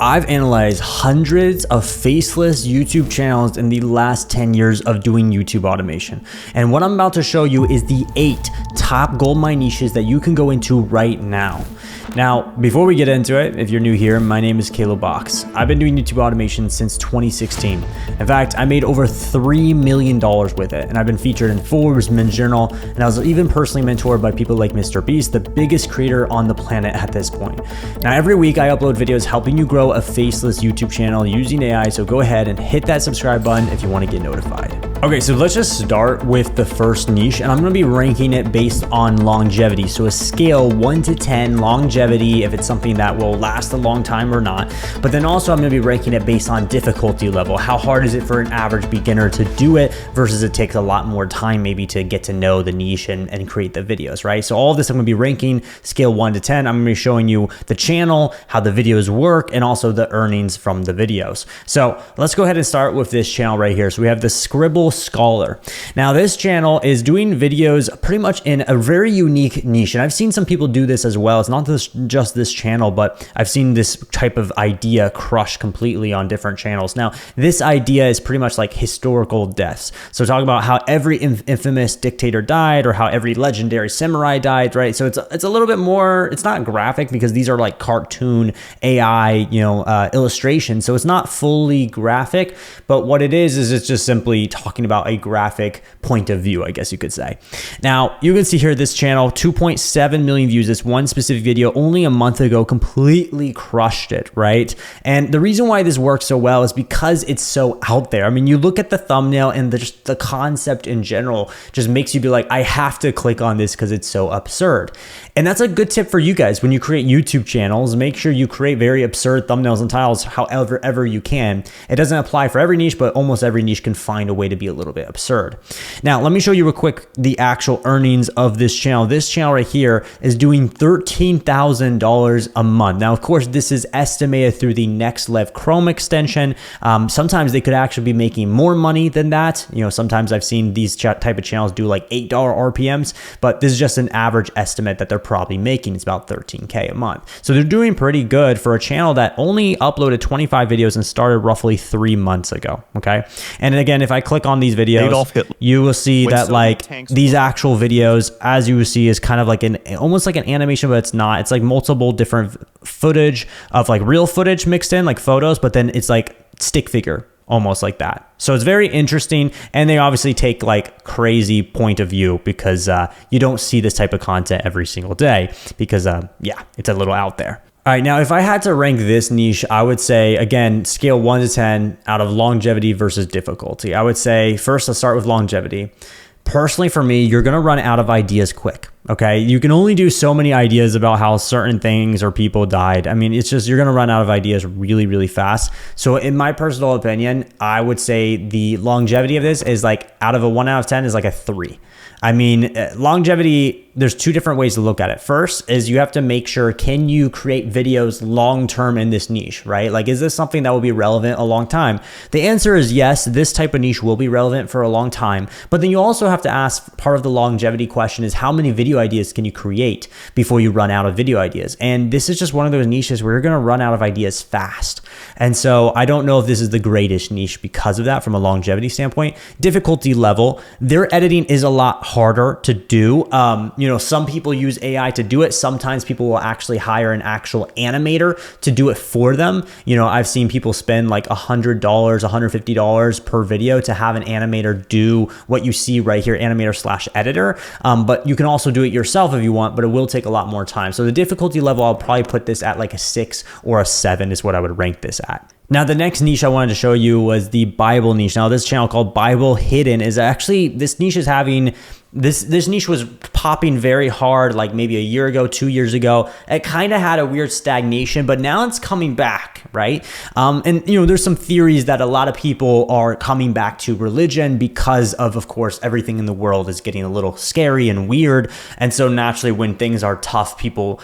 I've analyzed hundreds of faceless YouTube channels in the last 10 years of doing YouTube automation. And what I'm about to show you is the 8 top goldmine niches that you can go into right now. Now, before we get into it, if you're new here, my name is Caleb Box. I've been doing YouTube automation since 2016. In fact, I made over $3 million with it, and I've been featured in Forbes, Men's Journal, and I was even personally mentored by people like Mr. Beast, the biggest creator on the planet at this point. Now, every week I upload videos helping you grow a faceless YouTube channel using AI, so go ahead and hit that subscribe button if you want to get notified. Okay, so let's just start with the first niche, and I'm going to be ranking it based on longevity. So a scale 1 to 10 longevity, if it's something that will last a long time or not. But then also I'm going to be ranking it based on difficulty level. How hard is it for an average beginner to do it versus it takes a lot more time maybe to get to know the niche and create the videos, right? So all of this I'm going to be ranking scale 1 to 10. I'm going to be showing you the channel, how the videos work, and also the earnings from the videos. So let's go ahead and start with this channel right here. So we have the Scribble Scholar. Now this channel is doing videos pretty much in a very unique niche, and I've seen some people do this as well. It's not just this channel, but I've seen this type of idea crush completely on different channels. Now this idea is pretty much like historical deaths. So talking about how every infamous dictator died or how every legendary samurai died, right? So it's a little bit more, it's not graphic because these are like cartoon AI, illustrations. So it's not fully graphic, but what it is it's just simply talking about a graphic point of view, I guess you could say. Now you can see here this channel, 2.7 million views. This one specific video only a month ago completely crushed it, right? And the reason why this works so well is because it's so out there. I mean, you look at the thumbnail and just the concept in general just makes you be like, I have to click on this because it's so absurd. And that's a good tip for you guys. When you create YouTube channels, make sure you create very absurd thumbnails and titles however ever you can. It doesn't apply for every niche, but almost every niche can find a way to be a little bit absurd. Now, let me show you real quick the actual earnings of this channel. This channel right here is doing $13,000 a month. Now, of course, this is estimated through the Next Lev Chrome extension. Sometimes they could actually be making more money than that. Sometimes I've seen these type of channels do like $8 RPMs, but this is just an average estimate that they're probably making. It's about 13K a month. So they're doing pretty good for a channel that only uploaded 25 videos and started roughly 3 months ago. Okay. And again, if I click on these videos, you will see that like these actual videos, as you will see, is kind of like almost like an animation, but it's not. It's like multiple different footage of like real footage mixed in, like photos, but then it's like stick figure, almost like that. So it's very interesting, and they obviously take like crazy point of view because you don't see this type of content every single day because yeah, it's a little out there. All right, now if I had to rank this niche, I would say, again, scale 1 to 10 out of longevity versus difficulty. I would say first, let's start with longevity. Personally, for me, you're going to run out of ideas quick. Okay. You can only do so many ideas about how certain things or people died. I mean, it's just, you're going to run out of ideas really, really fast. So in my personal opinion, I would say the longevity of this is like out of a 1 out of 10 is like a 3. I mean, longevity, there's 2 different ways to look at it. First is you have to make sure, can you create videos long-term in this niche, right? Like, is this something that will be relevant a long time? The answer is yes, this type of niche will be relevant for a long time. But then you also have to ask, part of the longevity question is how many video ideas can you create before you run out of video ideas? And this is just one of those niches where you're going to run out of ideas fast. And so I don't know if this is the greatest niche because of that from a longevity standpoint. Difficulty level, their editing is a lot harder to do. Some people use AI to do it. Sometimes people will actually hire an actual animator to do it for them. I've seen people spend like $100, $150 per video to have an animator do what you see right here, animator/editor. But you can also do it yourself if you want, but it will take a lot more time. So the difficulty level, I'll probably put this at like a 6 or a 7 is what I would rank this at. Now, the next niche I wanted to show you was the Bible niche. Now, this channel called Bible Hidden is actually, this niche is having, this niche was popping very hard like maybe a year ago, 2 years ago. It kind of had a weird stagnation, but now it's coming back, right? And there's some theories that a lot of people are coming back to religion because of course, everything in the world is getting a little scary and weird. And so naturally, when things are tough, people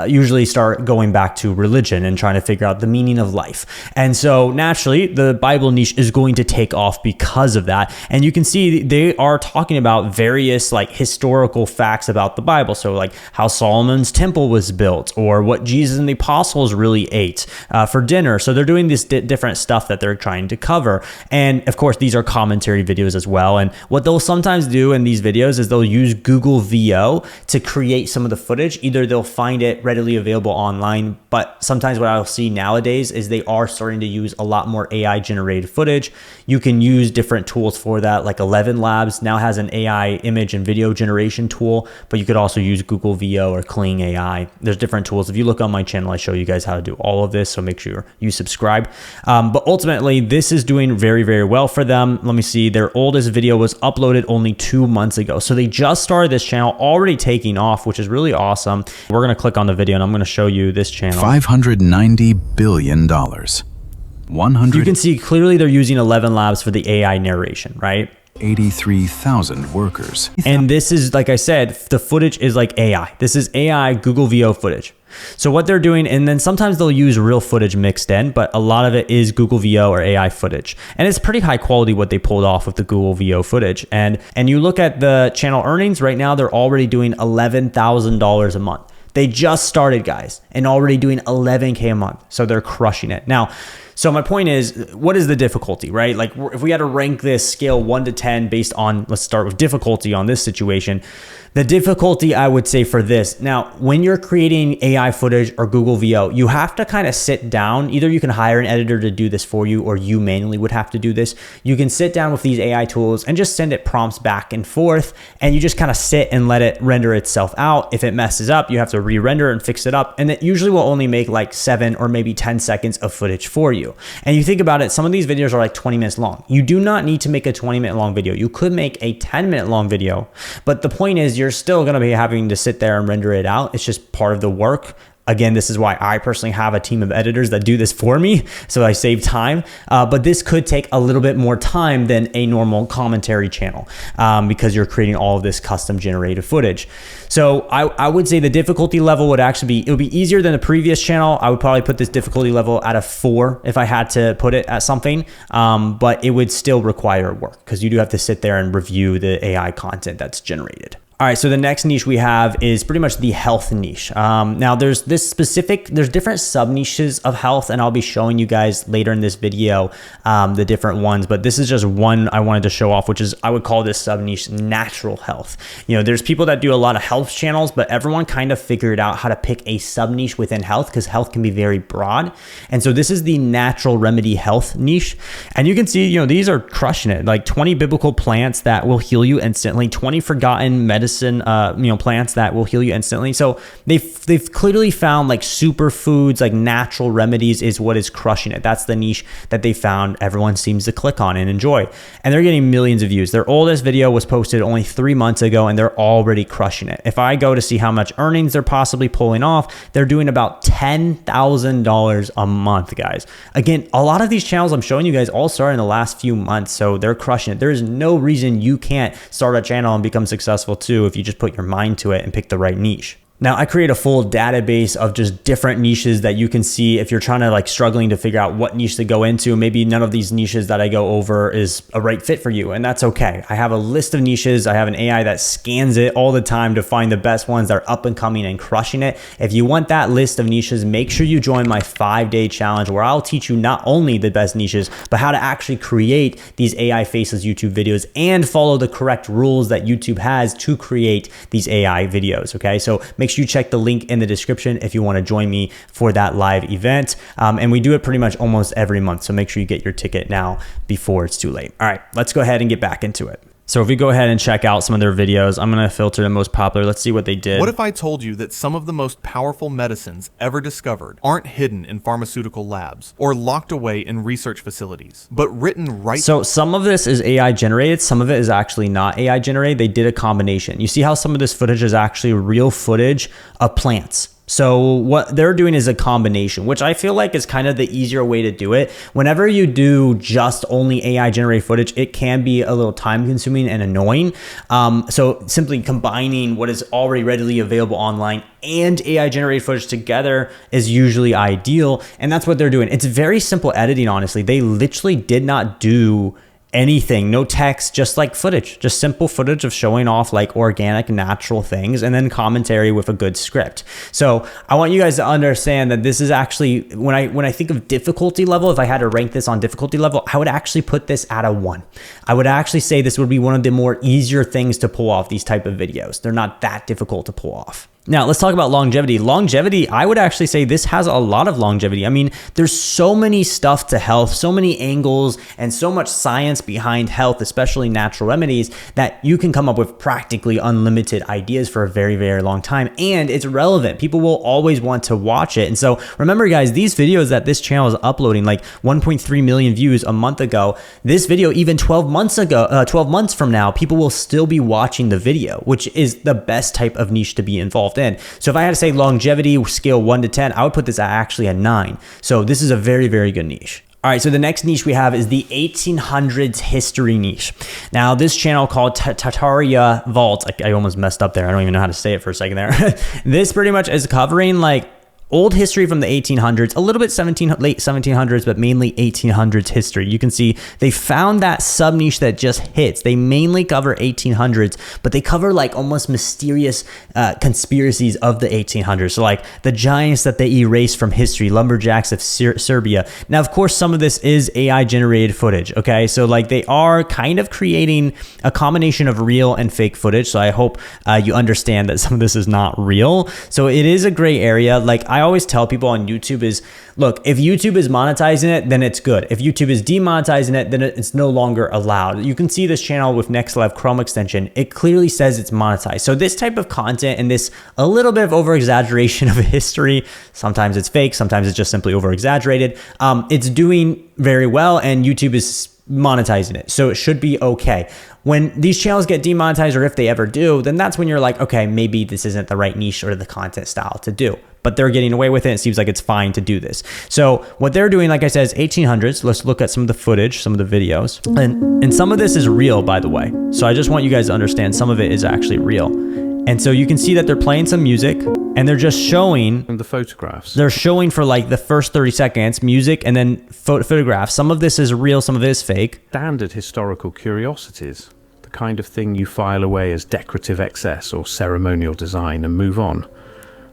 usually start going back to religion and trying to figure out the meaning of life. And so naturally, the Bible niche is going to take off because of that. And you can see they are talking about various various like historical facts about the Bible. So like how Solomon's temple was built, or what Jesus and the apostles really ate for dinner. So they're doing this different stuff that they're trying to cover. And of course, these are commentary videos as well. And what they'll sometimes do in these videos is they'll use Google VO to create some of the footage. Either they'll find it readily available online, but sometimes what I'll see nowadays is they are starting to use a lot more AI generated footage. You can use different tools for that, like 11 Labs now has an AI image and video generation tool, but you could also use Google VO or Kling AI. There's different tools. If you look on my channel, I show you guys how to do all of this, so make sure you subscribe. But ultimately, this is doing very, very well for them. Let me see, their oldest video was uploaded only 2 months ago. So they just started this channel, already taking off, which is really awesome. We're gonna click on the video and I'm gonna show you this channel. $590 billion. 100. You can see clearly they're using 11 Labs for the AI narration, right? 83,000 workers. And this is, like I said, the footage is like AI. This is AI Google VO footage. So what they're doing, and then sometimes they'll use real footage mixed in, but a lot of it is Google VO or AI footage. And it's pretty high quality what they pulled off with the Google VO footage. And you look at the channel earnings right now, they're already doing $11,000 a month. They just started, guys, and already doing 11K a month. So they're crushing it. Now, so my point is, what is the difficulty, right? Like if we had to rank this scale 1 to 10 based on, let's start with difficulty on this situation. The difficulty, I would say, for this, now, when you're creating AI footage or Google VO, you have to kind of sit down. Either you can hire an editor to do this for you, or you manually would have to do this. You can sit down with these AI tools and just send it prompts back and forth, and you just kind of sit and let it render itself out. If it messes up, you have to re-render and fix it up, and it usually will only make like 7 or maybe 10 seconds of footage for you. And you think about it, some of these videos are like 20 minutes long. You do not need to make a 20-minute long video. You could make a 10-minute long video, but the point is, you're still going to be having to sit there and render it out. It's just part of the work. Again, this is why I personally have a team of editors that do this for me, so I save time. But this could take a little bit more time than a normal commentary channel because you're creating all of this custom generated footage. So I would say the difficulty level would actually be, it would be easier than the previous channel. I would probably put this difficulty level at a 4 if I had to put it at something, but it would still require work because you do have to sit there and review the AI content that's generated. All right, so the next niche we have is pretty much the health niche. Now there's different sub niches of health, and I'll be showing you guys later in this video the different ones, but this is just one I wanted to show off, which is, I would call this sub niche natural health. You know, there's people that do a lot of health channels, but everyone kind of figured out how to pick a sub niche within health because health can be very broad. And so this is the natural remedy health niche. And you can see, you know, these are crushing it, like 20 biblical plants that will heal you instantly, 20 forgotten medicine plants that will heal you instantly. So they've clearly found like superfoods, like natural remedies is what is crushing it. That's the niche that they found everyone seems to click on and enjoy. And they're getting millions of views. Their oldest video was posted only 3 months ago and they're already crushing it. If I go to see how much earnings they're possibly pulling off, they're doing about $10,000 a month, guys. Again, a lot of these channels I'm showing you guys all started in the last few months, so they're crushing it. There is no reason you can't start a channel and become successful too if you just put your mind to it and pick the right niche. Now, I create a full database of just different niches that you can see if you're trying to like struggling to figure out what niche to go into. Maybe none of these niches that I go over is a right fit for you, and that's okay. I have a list of niches. I have an AI that scans it all the time to find the best ones that are up and coming and crushing it. If you want that list of niches, make sure you join my 5-day challenge where I'll teach you not only the best niches, but how to actually create these AI faceless YouTube videos and follow the correct rules that YouTube has to create these AI videos, okay? So make sure you check the link in the description if you want to join me for that live event. And we do it pretty much almost every month. So make sure you get your ticket now before it's too late. All right, let's go ahead and get back into it. So if we go ahead and check out some of their videos, I'm going to filter the most popular. Let's see what they did. What if I told you that some of the most powerful medicines ever discovered aren't hidden in pharmaceutical labs or locked away in research facilities, but written right? So some of this is AI generated. Some of it is actually not AI generated. They did a combination. You see how some of this footage is actually real footage of plants. So what they're doing is a combination, which I feel like is kind of the easier way to do it. Whenever you do just only AI generated footage, it can be a little time consuming and annoying. So simply combining what is already readily available online and AI generated footage together is usually ideal. And that's what they're doing. It's very simple editing, honestly. They literally did not do anything, no text, just like footage, just simple footage of showing off like organic, natural things, and then commentary with a good script. So I want you guys to understand that this is actually, when I think of difficulty level, if I had to rank this on difficulty level, I would actually put this at a 1. I would actually say this would be one of the more easier things to pull off, these type of videos. They're not that difficult to pull off. Now, let's talk about longevity. Longevity, I would actually say this has a lot of longevity. I mean, there's so many stuff to health, so many angles, and so much science behind health, especially natural remedies, that you can come up with practically unlimited ideas for a very, very long time. And it's relevant. People will always want to watch it. And so remember, guys, these videos that this channel is uploading, like 1.3 million views a month ago, this video, even 12 months ago, 12 months from now, people will still be watching the video, which is the best type of niche to be involved in. So if I had to say longevity scale 1 to 10, I would put this at actually a 9. So this is a very, very good niche. All right, so the next niche we have is the 1800s history niche. Now, this channel called Tartaria Vault, I almost messed up there. I don't even know how to say it for a second there. This pretty much is covering like old history from the 1800s, a little bit late 1700s, but mainly 1800s history. You can see they found that sub niche that just hits. They mainly cover 1800s, but they cover like almost mysterious conspiracies of the 1800s. So like the giants that they erased from history, lumberjacks of Serbia. Now, of course, some of this is AI generated footage. Okay, so like they are kind of creating a combination of real and fake footage. So I hope you understand that some of this is not real. So it is a gray area. Like I always tell people on YouTube is, look, if YouTube is monetizing it, then it's good. If YouTube is demonetizing it, then it's no longer allowed. You can see this channel with Next Level Chrome extension. It clearly says it's monetized. So this type of content and this a little bit of over exaggeration of history, sometimes it's fake, sometimes it's just simply over exaggerated. It's doing very well and YouTube is monetizing it. So it should be okay. When these channels get demonetized, or if they ever do, then that's when you're like, okay, maybe this isn't the right niche or the content style to do. But they're getting away with it. It seems like it's fine to do this. So what they're doing, like I said, is 1800s. Let's look at some of the footage, some of the videos. And some of this is real, by the way. So I just want you guys to understand some of it is actually real. And so you can see that they're playing some music and they're just showing the photographs. They're showing for like the first 30 seconds music and then photographs. Some of this is real, some of it is fake. Standard historical curiosities, the kind of thing you file away as decorative excess or ceremonial design and move on.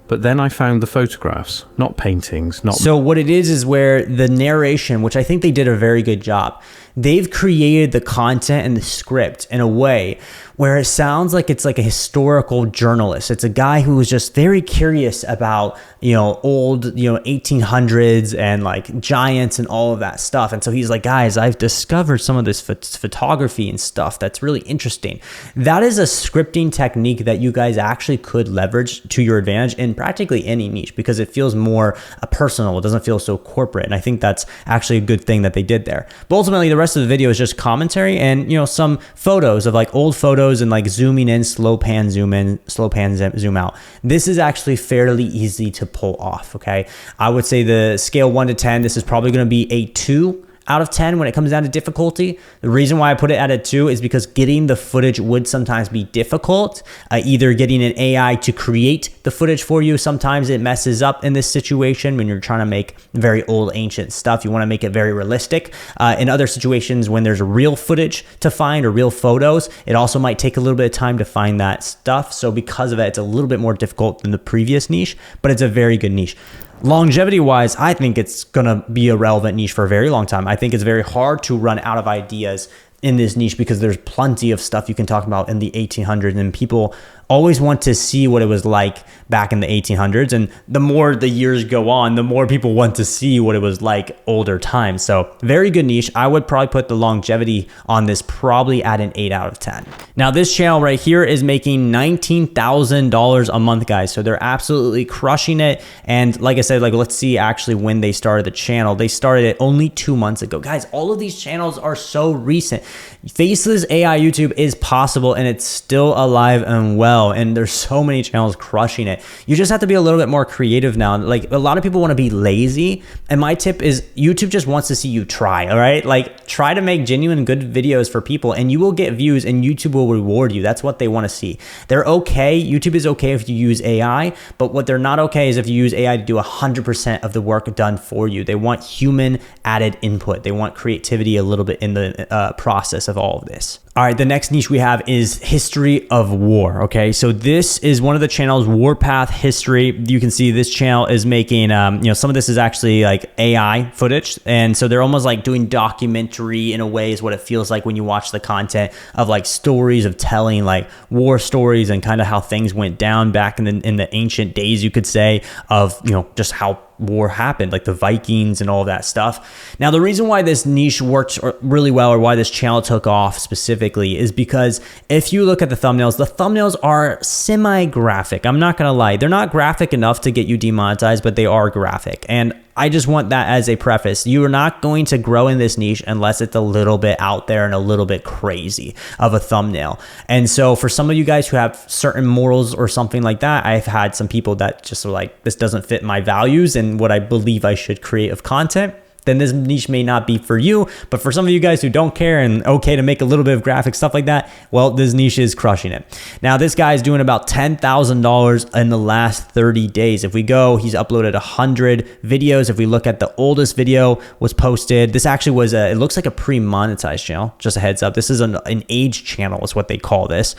But then I found the photographs, not paintings, not... So what it is where the narration, which I think they did a very good job, they've created the content and the script in a way where it sounds like it's like a historical journalist. It's a guy who was just very curious about, old, 1800s and like giants and all of that stuff. And so he's like, guys, I've discovered some of this photography and stuff that's really interesting. That is a scripting technique that you guys actually could leverage to your advantage in practically any niche because it feels more personal. It doesn't feel so corporate. And I think that's actually a good thing that they did there. But ultimately, the rest of the video is just commentary and, some photos of like old photos and like zooming in, slow pan, zoom in, slow pan, zoom out. This is actually fairly easy to pull off, okay? I would say the scale 1 to 10, this is probably gonna be a 2 out of 10 when it comes down to difficulty. The reason why I put it at a 2 is because getting the footage would sometimes be difficult. Either getting an AI to create the footage for you, sometimes it messes up in this situation when you're trying to make very old ancient stuff. You want to make it very realistic. In other situations when there's real footage to find or real photos, it also might take a little bit of time to find that stuff. So because of it, it's a little bit more difficult than the previous niche, but it's a very good niche. Longevity wise, I think it's going to be a relevant niche for a very long time. I think it's very hard to run out of ideas in this niche because there's plenty of stuff you can talk about in the 1800s and people always want to see what it was like back in the 1800s. And the more the years go on, the more people want to see what it was like older times. So very good niche. I would probably put the longevity on this probably at an 8 out of 10. Now this channel right here is making $19,000 a month, guys. So they're absolutely crushing it. And like I said, let's see actually when they started the channel. They started it only 2 months ago. Guys, all of these channels are so recent. Faceless AI YouTube is possible and it's still alive and well. well, and there's so many channels crushing it. You just have to be a little bit more creative now. Like, a lot of people want to be lazy, and my tip is YouTube just wants to see you try. All right, like, try to make genuine good videos for people, and you will get views, and YouTube will reward you. That's what they want to see. They're okay. YouTube is okay if you use AI, but what they're not okay is if you use AI to do 100% of the work done for you. They want human added input. They want creativity a little bit in the process of all of this. All right, the next niche we have is history of war. Okay, so this is one of the channels, Warpath History. You can see this channel is making, some of this is actually like AI footage. And so they're almost like doing documentary in a way is what it feels like when you watch the content of like stories of telling like war stories and kind of how things went down back in the ancient days, you could say, of, just how war happened, like the Vikings and all of that stuff. Now, the reason why this niche works really well, or why this channel took off specifically, is because if you look at the thumbnails are semi-graphic. I'm not gonna lie, they're not graphic enough to get you demonetized, but they are graphic. And I just want that as a preface. You are not going to grow in this niche unless it's a little bit out there and a little bit crazy of a thumbnail. And so for some of you guys who have certain morals or something like that, I've had some people that just are like, this doesn't fit my values and what I believe I should create of content, then this niche may not be for you. But for some of you guys who don't care and okay to make a little bit of graphic stuff like that, well, this niche is crushing it. Now, this guy is doing about $10,000 in the last 30 days. If we go, he's uploaded 100 videos. If we look at the oldest video was posted, this actually was it looks like a pre-monetized channel, just a heads up. This is an age channel is what they call this.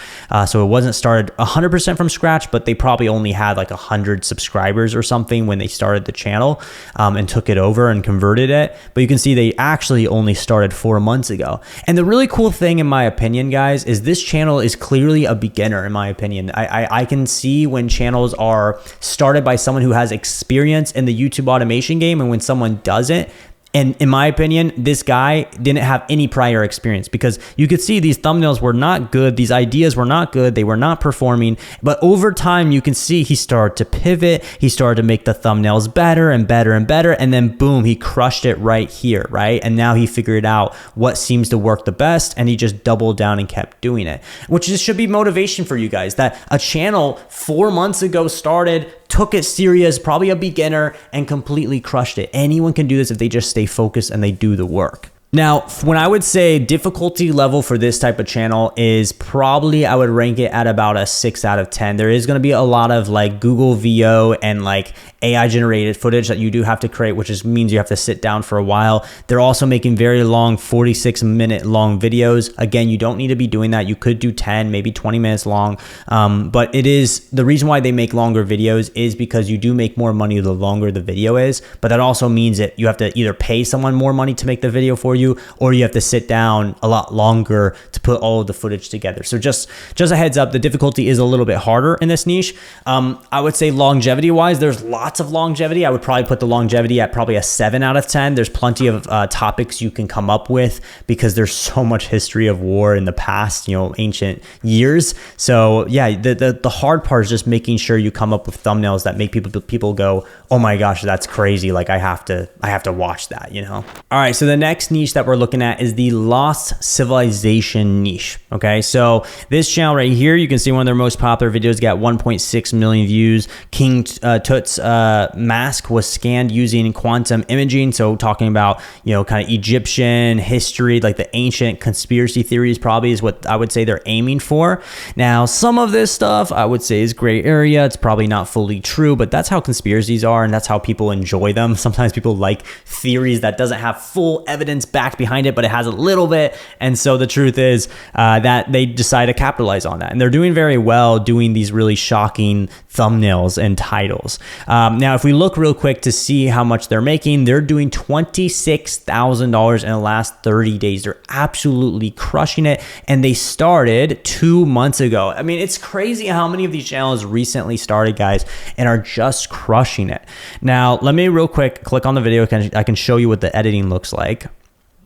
So it wasn't started 100% from scratch, but they probably only had like 100 subscribers or something when they started the channel and took it over and converted it. But you can see they actually only started 4 months ago. And the really cool thing, in my opinion, guys, is this channel is clearly a beginner, in my opinion. I can see when channels are started by someone who has experience in the YouTube automation game and when someone doesn't. And in my opinion, this guy didn't have any prior experience, because you could see these thumbnails were not good. These ideas were not good. They were not performing. But over time, you can see he started to pivot. He started to make the thumbnails better and better and better. And then boom, he crushed it right here, right? And now he figured out what seems to work the best, and he just doubled down and kept doing it, which just should be motivation for you guys, that a channel 4 months ago started, took it serious, probably a beginner, and completely crushed it. Anyone can do this if they just stay focused and they do the work. Now, when I would say difficulty level for this type of channel is probably, I would rank it at about a 6 out of 10. There is going to be a lot of like Google VO and like AI generated footage that you do have to create, which just means you have to sit down for a while. They're also making very long 46-minute long videos. Again, you don't need to be doing that. You could do 10, maybe 20 minutes long. But it is, the reason why they make longer videos is because you do make more money the longer the video is. But that also means that you have to either pay someone more money to make the video for you, or you have to sit down a lot longer to put all of the footage together. So just a heads up, the difficulty is a little bit harder in this niche. I would say longevity wise, there's lots of longevity. I would probably put the longevity at probably a 7 out of 10. There's plenty of topics you can come up with, because there's so much history of war in the past, ancient years. So yeah, the hard part is just making sure you come up with thumbnails that make people go, oh my gosh, that's crazy. Like I have to watch that, All right. So the next niche that we're looking at is the lost civilization niche. Okay, so this channel right here, you can see one of their most popular videos got 1.6 million views. King Tut's mask was scanned using quantum imaging, so talking about kind of Egyptian history, like the ancient conspiracy theories probably is what I would say they're aiming for. Now, some of this stuff I would say is gray area. It's probably not fully true, but that's how conspiracies are, and that's how people enjoy them. Sometimes people like theories that doesn't have full evidence back behind it, but it has a little bit. And so the truth is that they decide to capitalize on that, and they're doing very well doing these really shocking thumbnails and titles. Now, if we look real quick to see how much they're making, they're doing $26,000 in the last 30 days. They're absolutely crushing it, and they started 2 months ago. I mean, it's crazy how many of these channels recently started, guys, and are just crushing it. Now, let me real quick click on the video. I can show you what the editing looks like.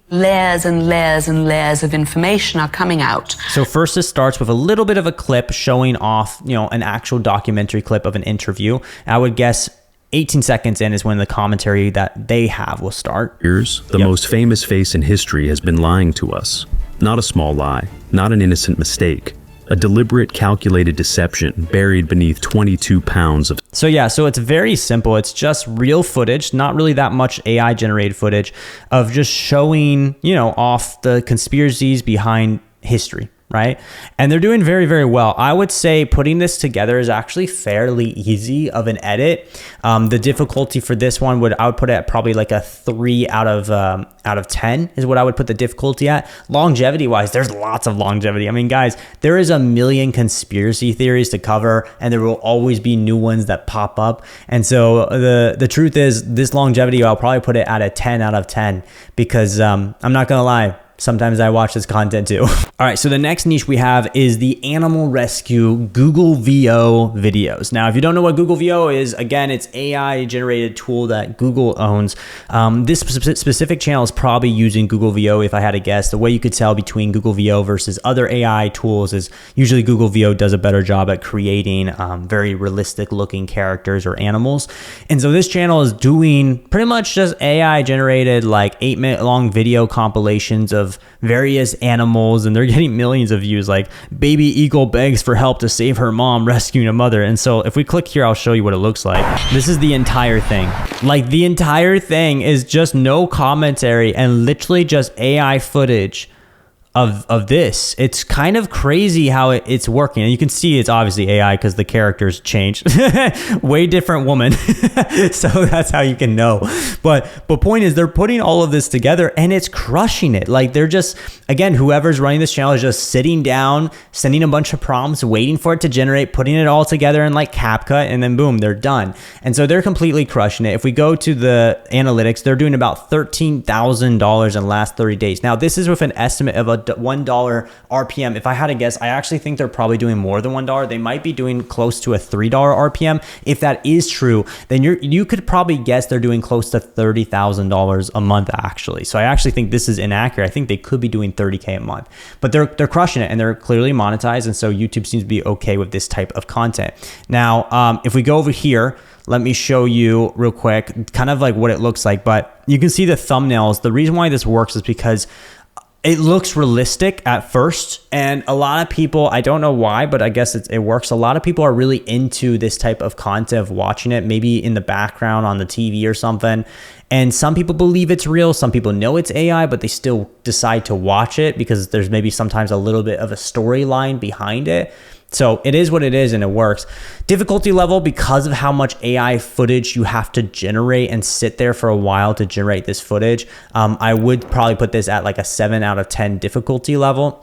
Layers and layers and layers of information are coming out. So first it starts with a little bit of a clip showing off, an actual documentary clip of an interview. I would guess 18 seconds in is when the commentary that they have will start. Here's the most famous face in history has been lying to us. Not a small lie, not an innocent mistake. a deliberate, calculated deception buried beneath 22 pounds of... So yeah, so it's very simple. It's just real footage, not really that much AI generated footage of just showing, off the conspiracies behind history, right? And they're doing very, very well. I would say putting this together is actually fairly easy of an edit. The difficulty for this one I would put it at probably like a 3 out of 10 is what I would put the difficulty at. Longevity wise, there's lots of longevity. I mean, guys, there is a million conspiracy theories to cover, and there will always be new ones that pop up. And so the truth is, this longevity, I'll probably put it at a 10 out of 10 because I'm not gonna lie, sometimes I watch this content too. All right, so the next niche we have is the animal rescue Google VO videos. Now, if you don't know what Google VO is, again, it's AI generated tool that Google owns. This specific channel is probably using Google VO if I had to guess. The way you could tell between Google VO versus other AI tools is usually Google VO does a better job at creating very realistic looking characters or animals. And so this channel is doing pretty much just AI generated like 8-minute long video compilations of various animals, and they're getting millions of views, like baby eagle begs for help to save her mom rescuing a mother. And so if we click here, I'll show you what it looks like. This is the entire thing. Like the entire thing is just no commentary and literally just AI footage of this. It's kind of crazy how it's working, and you can see it's obviously AI because the characters changed. Way different woman. So that's how you can know. But point is, they're putting all of this together and it's crushing it. Like they're just, again, whoever's running this channel is just sitting down, sending a bunch of prompts, waiting for it to generate, putting it all together in like CapCut, and then boom, they're done. And so they're completely crushing it. If we go to the analytics, they're doing about $13,000 in the last 30 days. Now, this is with an estimate of a $1 RPM. If I had to guess, I actually think they're probably doing more than $1. They might be doing close to a $3 RPM. If that is true, then you could probably guess they're doing close to $30,000 a month actually. So I actually think this is inaccurate. I think they could be doing 30K a month, but they're crushing it and they're clearly monetized. And so YouTube seems to be okay with this type of content. Now, if we go over here, let me show you real quick, kind of like what it looks like, but you can see the thumbnails. The reason why this works is because it looks realistic at first, and a lot of people, I don't know why, but I guess it works. A lot of people are really into this type of content of watching it, maybe in the background on the TV or something. And some people believe it's real. Some people know it's AI, but they still decide to watch it because there's maybe sometimes a little bit of a storyline behind it. So it is what it is and it works. Difficulty level, because of how much AI footage you have to generate and sit there for a while to generate this footage, I would probably put this at like a 7 out of 10 difficulty level.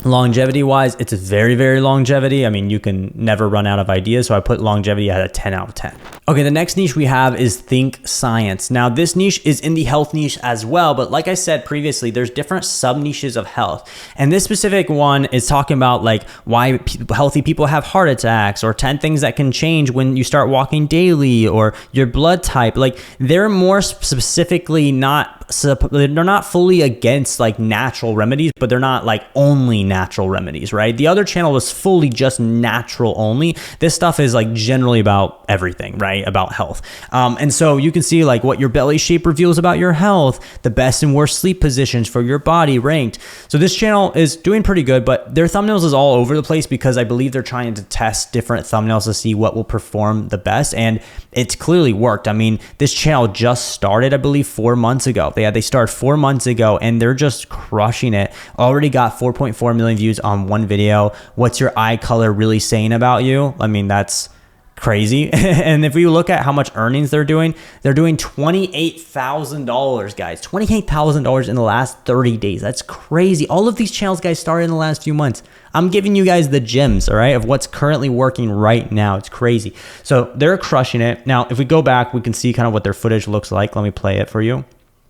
Longevity wise, it's a very, very longevity. I mean, you can never run out of ideas. So I put longevity at a 10 out of 10. Okay, the next niche we have is Think Science. Now, this niche is in the health niche as well. But like I said previously, there's different sub niches of health. And this specific one is talking about like why healthy people have heart attacks, or 10 things that can change when you start walking daily, or your blood type. Like they're more specifically they're not fully against like natural remedies, but they're not like only natural remedies, right? The other channel was fully just natural only. This stuff is like generally about everything, right? About health. And so you can see like what your belly shape reveals about your health, the best and worst sleep positions for your body ranked. So this channel is doing pretty good, but their thumbnails is all over the place because I believe they're trying to test different thumbnails to see what will perform the best. And it's clearly worked. I mean, this channel just started, I believe, 4 months ago. They started 4 months ago and they're just crushing it. Already got 4.4 million views on one video. What's your eye color really saying about you? I mean, that's crazy. And if we look at how much earnings they're doing $28,000, guys. $28,000 in the last 30 days. That's crazy. All of these channels, guys, started in the last few months. I'm giving you guys the gems, all right, of what's currently working right now. It's crazy. So they're crushing it. Now, if we go back, we can see kind of what their footage looks like. Let me play it for you.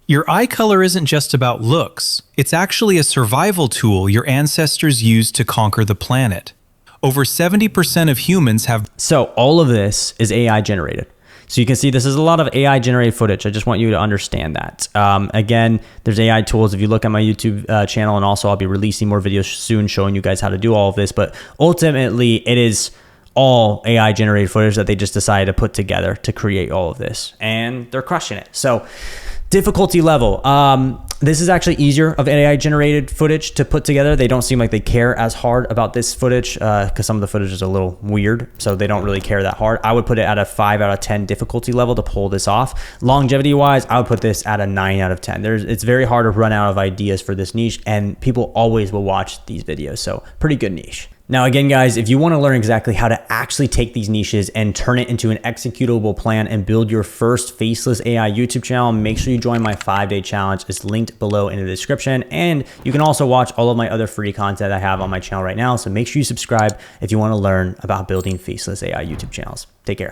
Your eye color isn't just about looks. It's actually a survival tool your ancestors used to conquer the planet. Over 70% of humans have... So all of this is AI generated. So you can see this is a lot of AI generated footage. I just want you to understand that. Again, there's AI tools. If you look at my YouTube channel, and also I'll be releasing more videos soon showing you guys how to do all of this. But ultimately, it is all AI generated footage that they just decided to put together to create all of this. And they're crushing it. So difficulty level. This is actually easier of AI generated footage to put together. They don't seem like they care as hard about this footage because some of the footage is a little weird, so they don't really care that hard. I would put it at a 5 out of 10 difficulty level to pull this off. Longevity wise, I would put this at a 9 out of 10. It's very hard to run out of ideas for this niche, and people always will watch these videos, so pretty good niche. Now, again, guys, if you want to learn exactly how to actually take these niches and turn it into an executable plan and build your first faceless AI YouTube channel, make sure you join my 5-day challenge. It's linked below in the description. And you can also watch all of my other free content I have on my channel right now. So make sure you subscribe if you want to learn about building faceless AI YouTube channels. Take care.